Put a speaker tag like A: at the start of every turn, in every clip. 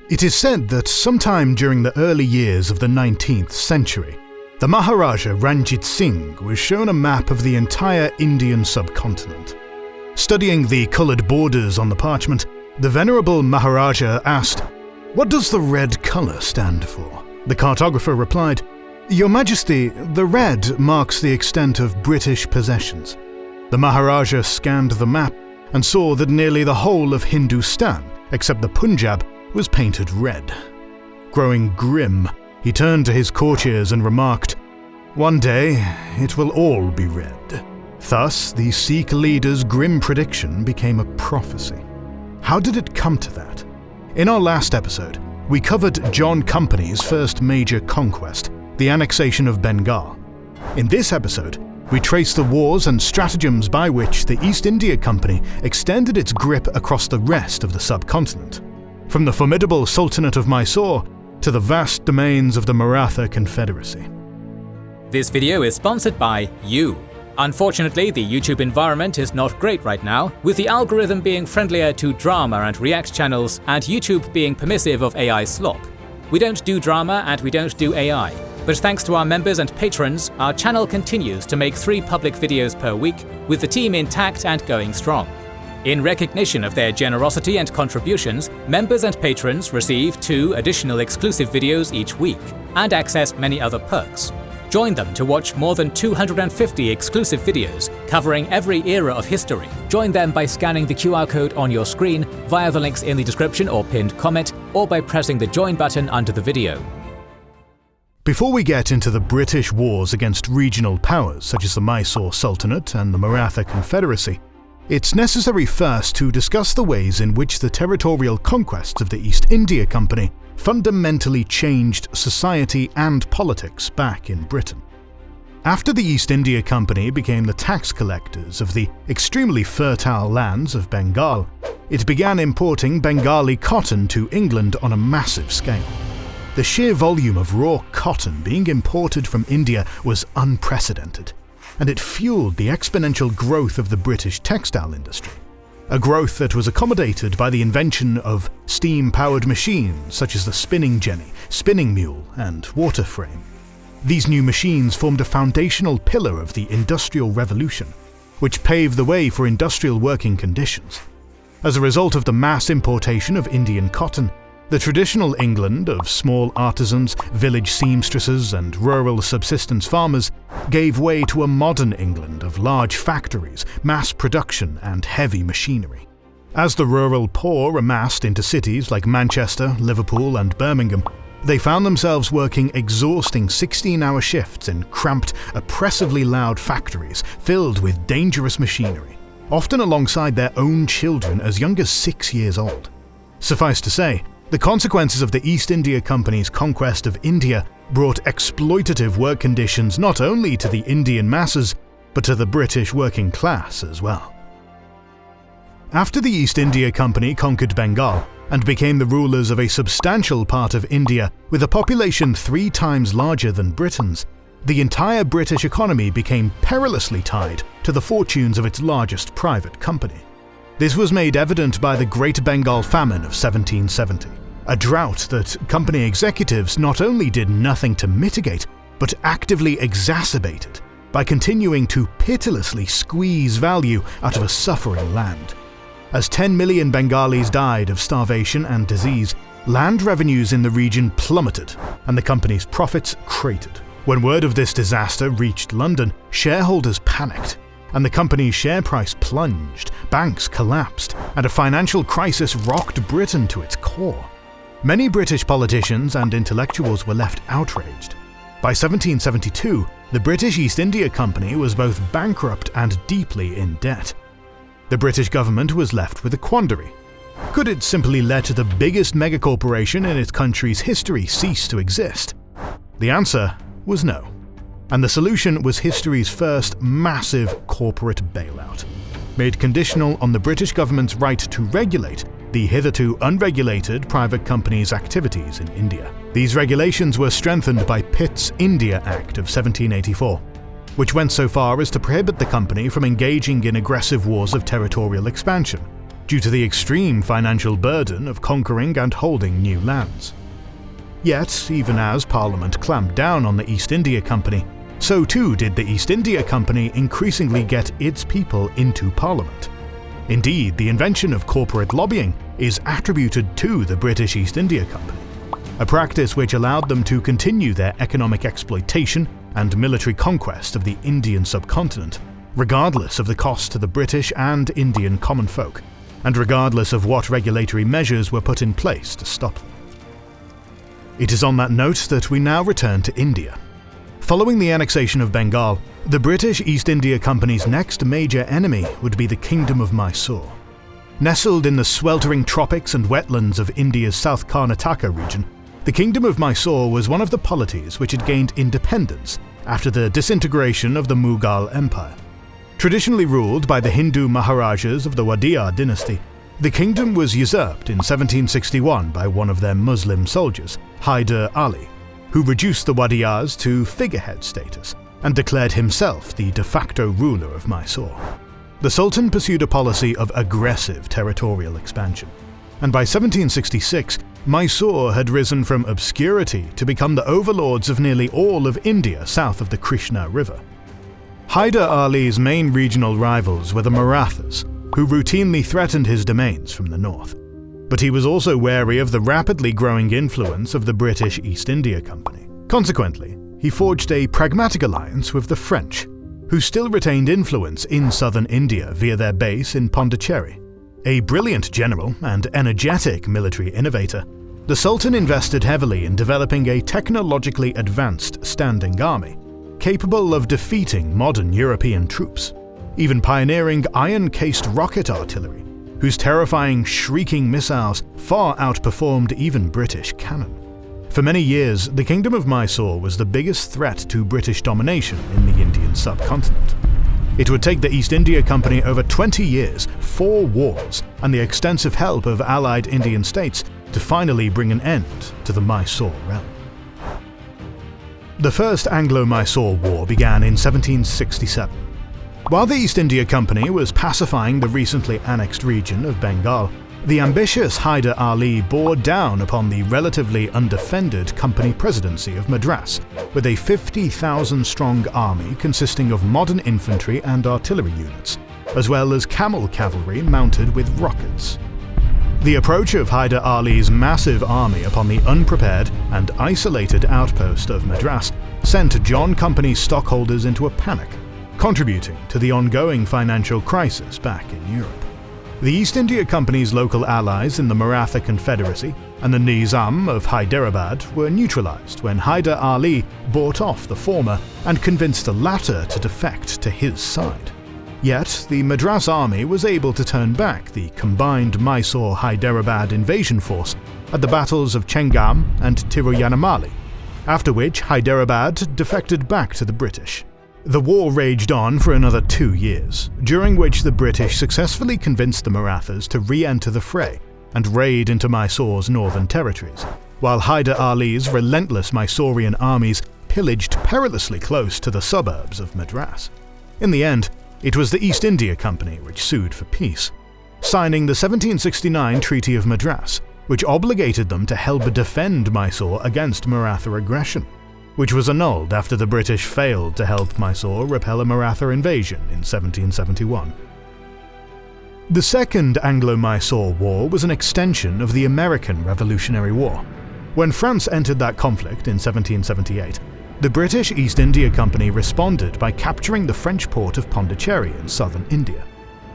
A: It is said that sometime during the early years of the 19th century, the Maharaja Ranjit Singh was shown a map of the entire Indian subcontinent. Studying the coloured borders on the parchment, the venerable Maharaja asked, "What does the red colour stand for?" The cartographer replied, "Your Majesty, the red marks the extent of British possessions." The Maharaja scanned the map and saw that nearly the whole of Hindustan, except the Punjab, was painted red. Growing grim, he turned to his courtiers and remarked, "One day, it will all be red." Thus, the Sikh leader's grim prediction became a prophecy. How did it come to that? In our last episode, we covered John Company's first major conquest, the annexation of Bengal. In this episode, we trace the wars and stratagems by which the East India Company extended its grip across the rest of the subcontinent, from the formidable Sultanate of Mysore to the vast domains of the Maratha Confederacy.
B: This video is sponsored by you. Unfortunately, the YouTube environment is not great right now, with the algorithm being friendlier to drama and react channels and YouTube being permissive of AI slop. We don't do drama and we don't do AI, but thanks to our members and patrons, our channel continues to make 3 public videos per week, with the team intact and going strong. In recognition of their generosity and contributions, members and patrons receive 2 additional exclusive videos each week, and access many other perks. Join them to watch more than 250 exclusive videos covering every era of history. Join them by scanning the QR code on your screen, via the links in the description or pinned comment, or by pressing the join button under the video.
A: Before we get into the British wars against regional powers such as the Mysore Sultanate and the Maratha Confederacy, it's necessary first to discuss the ways in which the territorial conquests of the East India Company fundamentally changed society and politics back in Britain. After the East India Company became the tax collectors of the extremely fertile lands of Bengal, it began importing Bengali cotton to England on a massive scale. The sheer volume of raw cotton being imported from India was unprecedented, and it fueled the exponential growth of the British textile industry. A growth that was accommodated by the invention of steam-powered machines such as the spinning jenny, spinning mule, and water frame. These new machines formed a foundational pillar of the Industrial Revolution, which paved the way for industrial working conditions. As a result of the mass importation of Indian cotton, the traditional England of small artisans, village seamstresses, and rural subsistence farmers gave way to a modern England of large factories, mass production, and heavy machinery. As the rural poor amassed into cities like Manchester, Liverpool, and Birmingham, they found themselves working exhausting 16-hour shifts in cramped, oppressively loud factories filled with dangerous machinery, often alongside their own children as young as 6 years old. Suffice to say, the consequences of the East India Company's conquest of India brought exploitative work conditions not only to the Indian masses, but to the British working class as well. After the East India Company conquered Bengal and became the rulers of a substantial part of India with a population 3 times larger than Britain's, the entire British economy became perilously tied to the fortunes of its largest private company. This was made evident by the Great Bengal Famine of 1770, a drought that company executives not only did nothing to mitigate, but actively exacerbated by continuing to pitilessly squeeze value out of a suffering land. As 10 million Bengalis died of starvation and disease, land revenues in the region plummeted and the company's profits cratered. When word of this disaster reached London, shareholders panicked, and the company's share price plunged, banks collapsed, and a financial crisis rocked Britain to its core. Many British politicians and intellectuals were left outraged. By 1772, the British East India Company was both bankrupt and deeply in debt. The British government was left with a quandary. Could it simply let the biggest megacorporation in its country's history cease to exist? The answer was no. And the solution was history's first massive corporate bailout, made conditional on the British government's right to regulate the hitherto unregulated private companies' activities in India. These regulations were strengthened by Pitt's India Act of 1784, which went so far as to prohibit the company from engaging in aggressive wars of territorial expansion. due to the extreme financial burden of conquering and holding new lands. Yet, even as Parliament clamped down on the East India Company, so too did the East India Company increasingly get its people into Parliament. Indeed, the invention of corporate lobbying is attributed to the British East India Company, a practice which allowed them to continue their economic exploitation and military conquest of the Indian subcontinent, regardless of the cost to the British and Indian common folk, and regardless of what regulatory measures were put in place to stop them. It is on that note that we now return to India. Following the annexation of Bengal, the British East India Company's next major enemy would be the Kingdom of Mysore. Nestled in the sweltering tropics and wetlands of India's South Karnataka region, the Kingdom of Mysore was one of the polities which had gained independence after the disintegration of the Mughal Empire. Traditionally ruled by the Hindu Maharajas of the Wadiyar dynasty, the kingdom was usurped in 1761 by one of their Muslim soldiers, Hyder Ali, who reduced the Wadiyars to figurehead status and declared himself the de facto ruler of Mysore. The Sultan pursued a policy of aggressive territorial expansion, and by 1766, Mysore had risen from obscurity to become the overlords of nearly all of India south of the Krishna River. Hyder Ali's main regional rivals were the Marathas, who routinely threatened his domains from the north. But he was also wary of the rapidly growing influence of the British East India Company. Consequently, he forged a pragmatic alliance with the French, who still retained influence in southern India via their base in Pondicherry. A brilliant general and energetic military innovator, the Sultan invested heavily in developing a technologically advanced standing army, capable of defeating modern European troops, even pioneering iron-cased rocket artillery, whose terrifying, shrieking missiles far outperformed even British cannon. For many years, the Kingdom of Mysore was the biggest threat to British domination in the Indian subcontinent. It would take the East India Company over 20 years, 4 wars, and the extensive help of allied Indian states to finally bring an end to the Mysore realm. The First Anglo-Mysore War began in 1767. While the East India Company was pacifying the recently annexed region of Bengal, the ambitious Hyder Ali bore down upon the relatively undefended company presidency of Madras with a 50,000-strong army consisting of modern infantry and artillery units, as well as camel cavalry mounted with rockets. The approach of Hyder Ali's massive army upon the unprepared and isolated outpost of Madras sent John Company's stockholders into a panic, contributing to the ongoing financial crisis back in Europe. The East India Company's local allies in the Maratha Confederacy and the Nizam of Hyderabad were neutralized when Hyder Ali bought off the former and convinced the latter to defect to his side. Yet, the Madras army was able to turn back the combined Mysore-Hyderabad invasion force at the battles of Chengam and Tiruvannamalai, after which Hyderabad defected back to the British. The war raged on for another 2 years, during which the British successfully convinced the Marathas to re-enter the fray and raid into Mysore's northern territories, while Hyder Ali's relentless Mysorean armies pillaged perilously close to the suburbs of Madras. In the end, it was the East India Company which sued for peace, signing the 1769 Treaty of Madras, which obligated them to help defend Mysore against Maratha aggression, which was annulled after the British failed to help Mysore repel a Maratha invasion in 1771. The Second Anglo-Mysore War was an extension of the American Revolutionary War. When France entered that conflict in 1778, the British East India Company responded by capturing the French port of Pondicherry in southern India.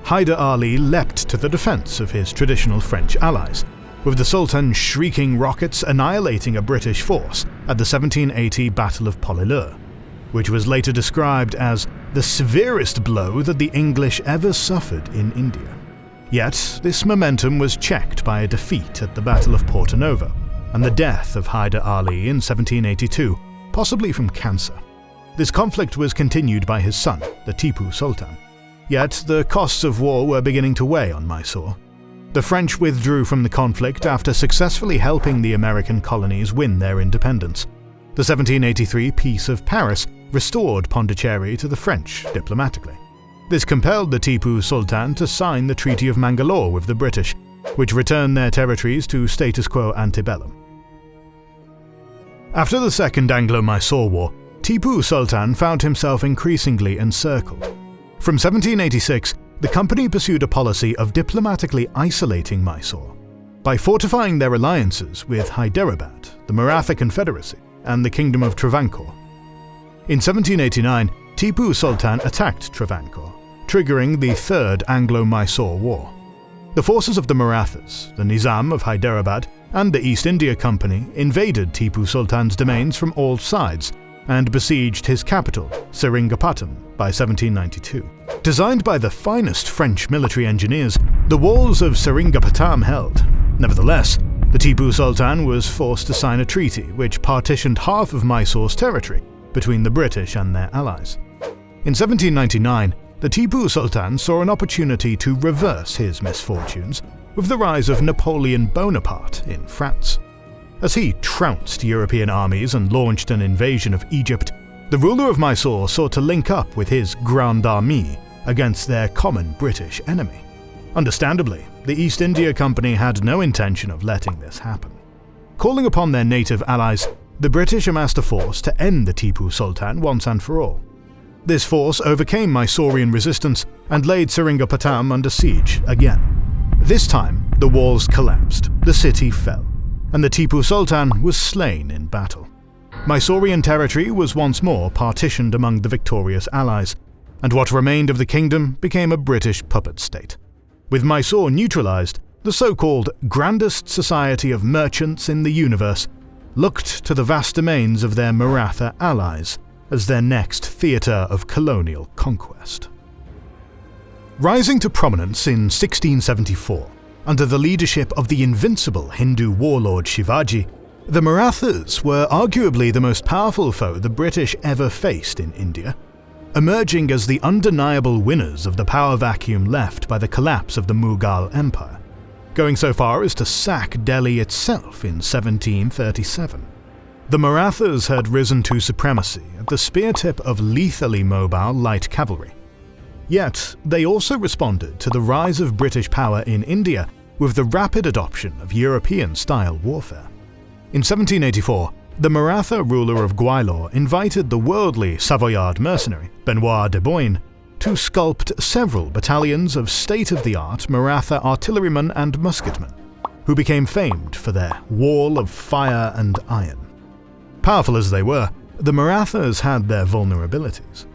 A: Hyder Ali leapt to the defense of his traditional French allies, with the Sultan shrieking rockets annihilating a British force at the 1780 Battle of Pollilur, which was later described as the severest blow that the English ever suffered in India. Yet, this momentum was checked by a defeat at the Battle of Porto Novo and the death of Hyder Ali in 1782, possibly from cancer. This conflict was continued by his son, the Tipu Sultan. Yet the costs of war were beginning to weigh on Mysore. The French withdrew from the conflict after successfully helping the American colonies win their independence. The 1783 Peace of Paris restored Pondicherry to the French diplomatically. This compelled the Tipu Sultan to sign the Treaty of Mangalore with the British, which returned their territories to status quo antebellum. After the Second Anglo-Mysore War, Tipu Sultan found himself increasingly encircled. From 1786, the company pursued a policy of diplomatically isolating Mysore by fortifying their alliances with Hyderabad, the Maratha Confederacy, and the Kingdom of Travancore. In 1789, Tipu Sultan attacked Travancore, triggering the Third Anglo-Mysore War. The forces of the Marathas, the Nizam of Hyderabad, and the East India Company invaded Tipu Sultan's domains from all sides and besieged his capital, Seringapatam, by 1792. Designed by the finest French military engineers, the walls of Seringapatam held. Nevertheless, the Tipu Sultan was forced to sign a treaty which partitioned half of Mysore's territory between the British and their allies. In 1799, the Tipu Sultan saw an opportunity to reverse his misfortunes with the rise of Napoleon Bonaparte in France. As he trounced European armies and launched an invasion of Egypt, the ruler of Mysore sought to link up with his Grande Armée against their common British enemy. Understandably, the East India Company had no intention of letting this happen. Calling upon their native allies, the British amassed a force to end the Tipu Sultan once and for all. This force overcame Mysorean resistance and laid Seringapatam under siege again. This time, the walls collapsed, the city fell, and the Tipu Sultan was slain in battle. Mysorean territory was once more partitioned among the victorious allies, and what remained of the kingdom became a British puppet state. With Mysore neutralized, the so-called grandest society of merchants in the universe looked to the vast domains of their Maratha allies as their next theatre of colonial conquest. Rising to prominence in 1674, under the leadership of the invincible Hindu warlord Shivaji, the Marathas were arguably the most powerful foe the British ever faced in India, emerging as the undeniable winners of the power vacuum left by the collapse of the Mughal Empire, going so far as to sack Delhi itself in 1737. The Marathas had risen to supremacy at the spear tip of lethally mobile light cavalry. Yet, they also responded to the rise of British power in India with the rapid adoption of European-style warfare. In 1784, the Maratha ruler of Gwalior invited the worldly Savoyard mercenary, Benoit de Boyne, to sculpt several battalions of state-of-the-art Maratha artillerymen and musketmen, who became famed for their wall of fire and iron. Powerful as they were, the Marathas had their vulnerabilities.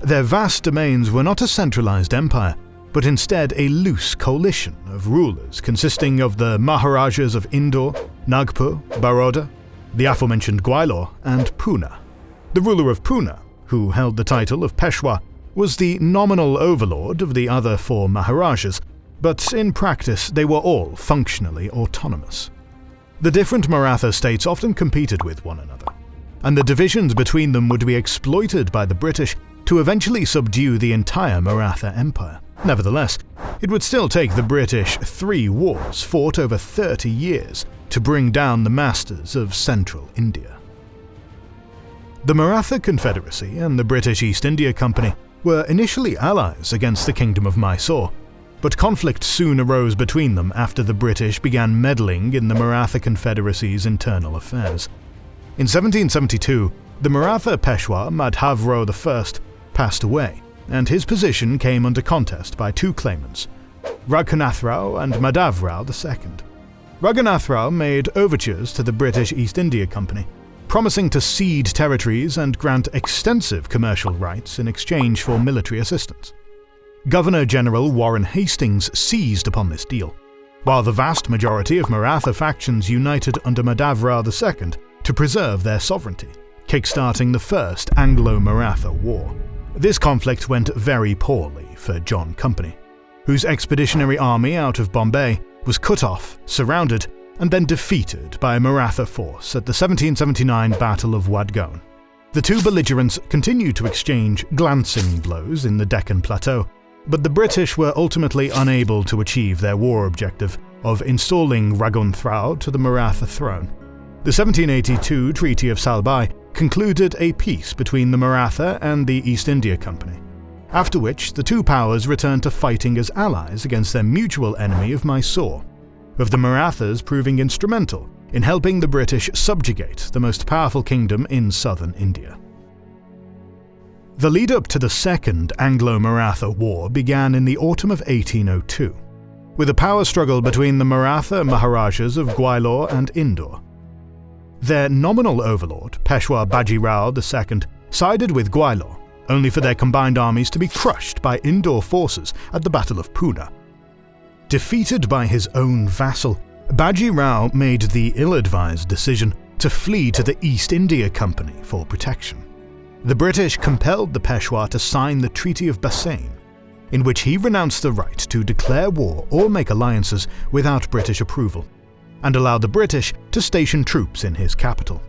A: Their vast domains were not a centralized empire, but instead a loose coalition of rulers consisting of the Maharajas of Indore, Nagpur, Baroda, the aforementioned Gwalior, and Pune. The ruler of Pune, who held the title of Peshwa, was the nominal overlord of the other four Maharajas, but in practice they were all functionally autonomous. The different Maratha states often competed with one another, and the divisions between them would be exploited by the British to eventually subdue the entire Maratha Empire. Nevertheless, it would still take the British 3 wars fought over 30 years to bring down the masters of central India. The Maratha Confederacy and the British East India Company were initially allies against the Kingdom of Mysore, but conflict soon arose between them after the British began meddling in the Maratha Confederacy's internal affairs. In 1772, the Maratha Peshwa Madhavrao I passed away, and his position came under contest by 2 claimants, Raghunath Rao and Madhavrao II. Raghunath Rao made overtures to the British East India Company, promising to cede territories and grant extensive commercial rights in exchange for military assistance. Governor-General Warren Hastings seized upon this deal, while the vast majority of Maratha factions united under Madhavrao II to preserve their sovereignty, kickstarting the First Anglo-Maratha War. This conflict went very poorly for John Company, whose expeditionary army out of Bombay was cut off, surrounded, and then defeated by a Maratha force at the 1779 Battle of Wadgaon. The 2 belligerents continued to exchange glancing blows in the Deccan Plateau, but the British were ultimately unable to achieve their war objective of installing Raghunath Rao to the Maratha throne. The 1782 Treaty of Salbai concluded a peace between the Maratha and the East India Company. after which the two powers returned to fighting as allies against their mutual enemy of Mysore, with the Marathas proving instrumental in helping the British subjugate the most powerful kingdom in southern India. The lead-up to the Second Anglo-Maratha War began in the autumn of 1802, with a power struggle between the Maratha Maharajas of Gwalior and Indore. Their nominal overlord, Peshwa Bajirao II, sided with Gwalior, only for their combined armies to be crushed by Indore forces at the Battle of Poona. Defeated by his own vassal, Bajirao made the ill-advised decision to flee to the East India Company for protection. The British compelled the Peshwa to sign the Treaty of Bassein, in which he renounced the right to declare war or make alliances without British approval, and allowed the British to station troops in his capital,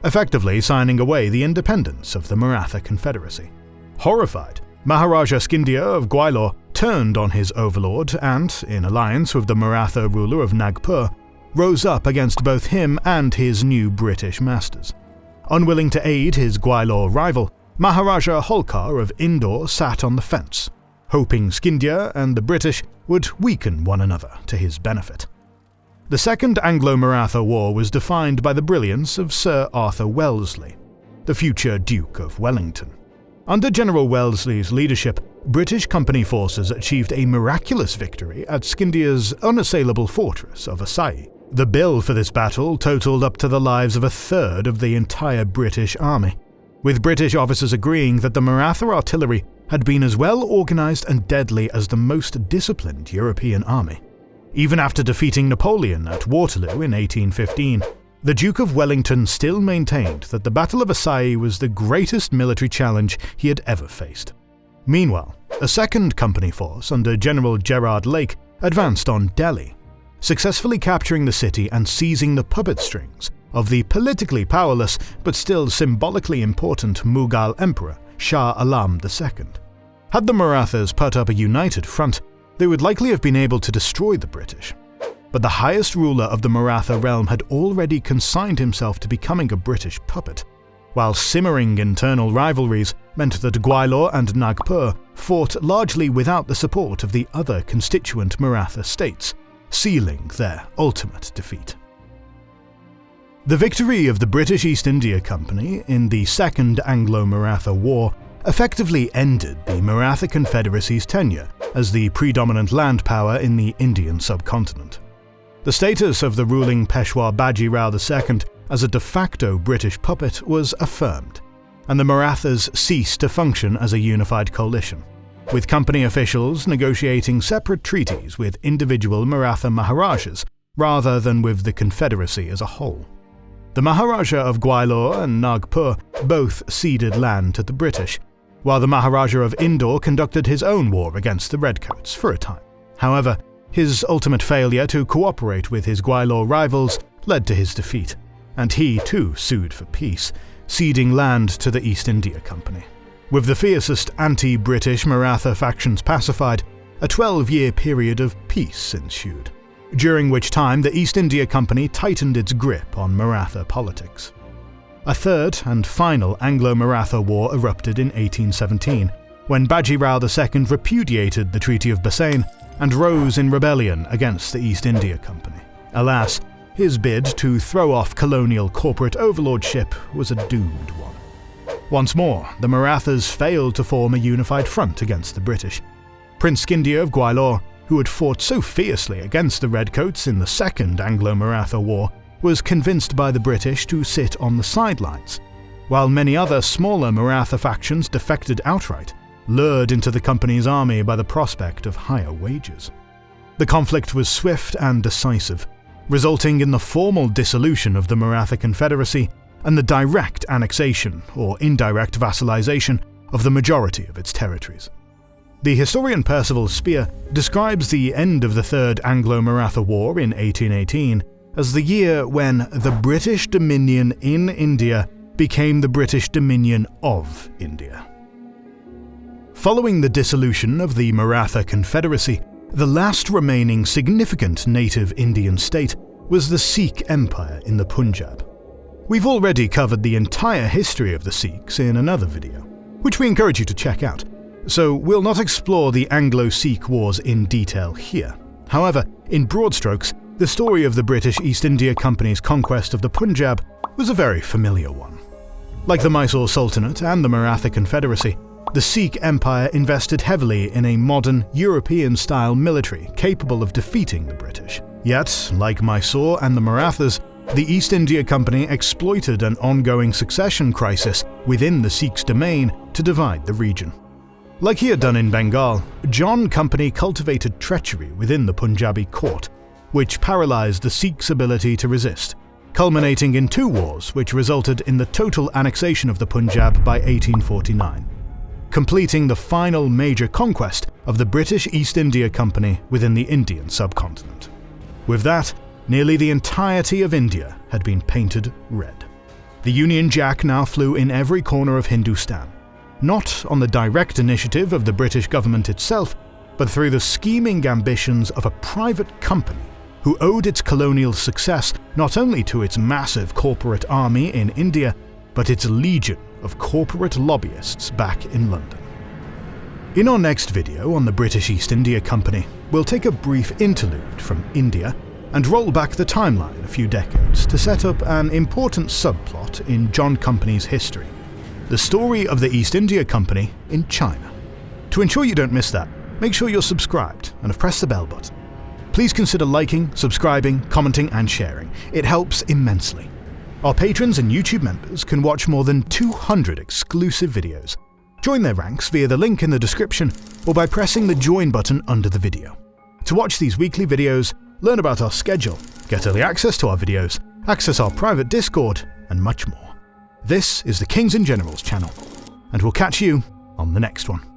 A: effectively signing away the independence of the Maratha Confederacy. Horrified, Maharaja Scindia of Gwalior turned on his overlord and, in alliance with the Maratha ruler of Nagpur, rose up against both him and his new British masters. Unwilling to aid his Gwalior rival, Maharaja Holkar of Indore sat on the fence, hoping Scindia and the British would weaken one another to his benefit. The Second Anglo-Maratha War was defined by the brilliance of Sir Arthur Wellesley, the future Duke of Wellington. Under General Wellesley's leadership, British company forces achieved a miraculous victory at Scindia's unassailable fortress of Assaye. The bill for this battle totaled up to the lives of a third of the entire British army, with British officers agreeing that the Maratha artillery had been as well organised and deadly as the most disciplined European army. Even after defeating Napoleon at Waterloo in 1815, the Duke of Wellington still maintained that the Battle of Assaye was the greatest military challenge he had ever faced. Meanwhile, a second company force under General Gerard Lake advanced on Delhi, successfully capturing the city and seizing the puppet strings of the politically powerless but still symbolically important Mughal Emperor Shah Alam II. Had the Marathas put up a united front, they would likely have been able to destroy the British. But the highest ruler of the Maratha realm had already consigned himself to becoming a British puppet, while simmering internal rivalries meant that Gwalior and Nagpur fought largely without the support of the other constituent Maratha states, sealing their ultimate defeat. The victory of the British East India Company in the Second Anglo-Maratha War effectively ended the Maratha Confederacy's tenure as the predominant land power in the Indian subcontinent. The status of the ruling Peshwa Bajirao II as a de facto British puppet was affirmed, and the Marathas ceased to function as a unified coalition, with company officials negotiating separate treaties with individual Maratha Maharajas rather than with the Confederacy as a whole. The Maharaja of Gwalior and Nagpur both ceded land to the British, while the Maharaja of Indore conducted his own war against the Redcoats for a time. However, his ultimate failure to cooperate with his Gwalior rivals led to his defeat, and he too sued for peace, ceding land to the East India Company. With the fiercest anti-British Maratha factions pacified, a 12-year period of peace ensued, during which time the East India Company tightened its grip on Maratha politics. A third and final Anglo-Maratha War erupted in 1817, when Bajirao II repudiated the Treaty of Bassein and rose in rebellion against the East India Company. Alas, his bid to throw off colonial corporate overlordship was a doomed one. Once more, the Marathas failed to form a unified front against the British. Prince Scindia of Gwalior, who had fought so fiercely against the Redcoats in the Second Anglo-Maratha War, was convinced by the British to sit on the sidelines, while many other smaller Maratha factions defected outright, lured into the company's army by the prospect of higher wages. The conflict was swift and decisive, resulting in the formal dissolution of the Maratha Confederacy and the direct annexation or indirect vassalization of the majority of its territories. The historian Percival Spear describes the end of the Third Anglo-Maratha War in 1818 as the year when the British Dominion in India became the British Dominion of India. Following the dissolution of the Maratha Confederacy, the last remaining significant native Indian state was the Sikh Empire in the Punjab. We've already covered the entire history of the Sikhs in another video, which we encourage you to check out. So we'll not explore the Anglo-Sikh Wars in detail here. However, in broad strokes, the story of the British East India Company's conquest of the Punjab was a very familiar one. Like the Mysore Sultanate and the Maratha Confederacy, the Sikh Empire invested heavily in a modern, European-style military capable of defeating the British. Yet, like Mysore and the Marathas, the East India Company exploited an ongoing succession crisis within the Sikhs' domain to divide the region. Like he had done in Bengal, John Company cultivated treachery within the Punjabi court, which paralysed the Sikhs' ability to resist, culminating in 2 wars which resulted in the total annexation of the Punjab by 1849, completing the final major conquest of the British East India Company within the Indian subcontinent. With that, nearly the entirety of India had been painted red. The Union Jack now flew in every corner of Hindustan, not on the direct initiative of the British government itself, but through the scheming ambitions of a private company who owed its colonial success not only to its massive corporate army in India, but its legion of corporate lobbyists back in London. In our next video on the British East India Company, we'll take a brief interlude from India and roll back the timeline a few decades to set up an important subplot in John Company's history, the story of the East India Company in China. To ensure you don't miss that, make sure you're subscribed and have pressed the bell button. Please consider liking, subscribing, commenting and sharing. It helps immensely. Our patrons and YouTube members can watch more than 200 exclusive videos. Join their ranks via the link in the description or by pressing the join button under the video. To watch these weekly videos, learn about our schedule, get early access to our videos, access our private Discord, and much more. This is the Kings and Generals channel, and we'll catch you on the next one.